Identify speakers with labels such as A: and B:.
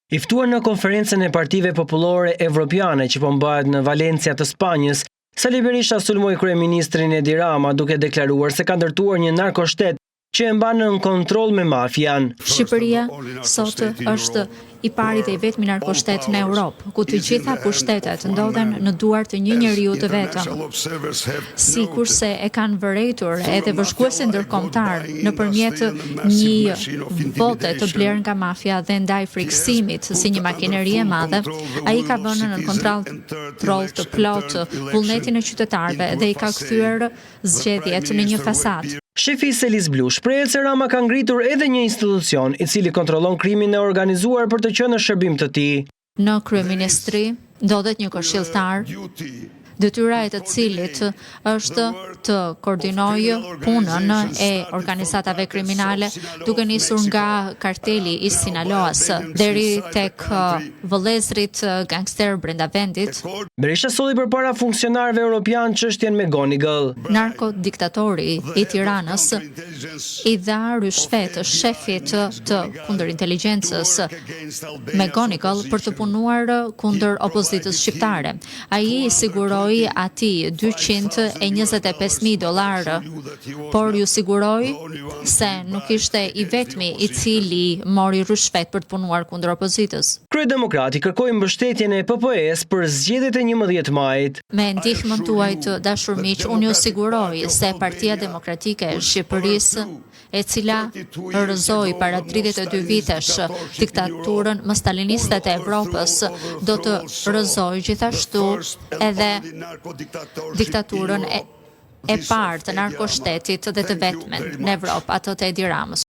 A: I ftuar në konferencën e Partive Popullore Evropiane që po mbahet në Valencia të Spanjës, Sali Berisha sulmoi kryeministrin Edi Rama duke deklaruar se ka ndërtuar një narkoshtet që e mban në kontroll me mafian.
B: Shqipëria sot është i pari dhe i vetmi narkoshtet në Europë, ku të gjitha pushtetet ndodhen në duar të një njeriu të vetëm. Sikurse e kanë vërejtur edhe bashkuesit ndërkombëtar nëpërmjet një vote të blerë nga mafia dhe ndaj frikësimit si një makineri e madhe, ai ka vënë në kontroll të plotë vullnetin e qytetarëve dhe i ka kthyer zgjedhjet në një fasad.
A: Shefi Selis Blu shprehet se Rama ka ngritur edhe një institucion i cili kontrollon krimin e organizuar për të qenë në shërbim të tij.
B: Në kryeministri ndodhet një këshilltar, detyra e të cilit është të koordinojë punën e organizatave kriminale, duke nisur nga karteli i Sinaloas deri tek vëllezërit gangster brenda vendit.
A: Berisha solli përpara funksionarëve europian çështjen me Gonigal.
B: Narkodiktatori i Tiranës i dha ryshfet shefit të kundërinteligjencës me Gonigal për të punuar kundër opozitës shqiptare. Ai i siguroi ati $225,000, por ju siguroi se nuk ishte i vetmi i cili mori ryshfet për të punuar kundër opozitës.
A: Kryedemokrati kërkoi mbështetjen e PPE-s për zgjedhjet e 11 majit.
B: Me ndihmën tuaj të dashur miq, unë ju siguroj se Partia Demokratike e Shqipërisë, e cila rrëzoi para 32 vitesh diktaturën më staliniste të Evropës, do të rrëzojë gjithashtu edhe diktaturën e parë të narkoshtetit dhe të vetmen në Evropë, atë të Edi Ramës.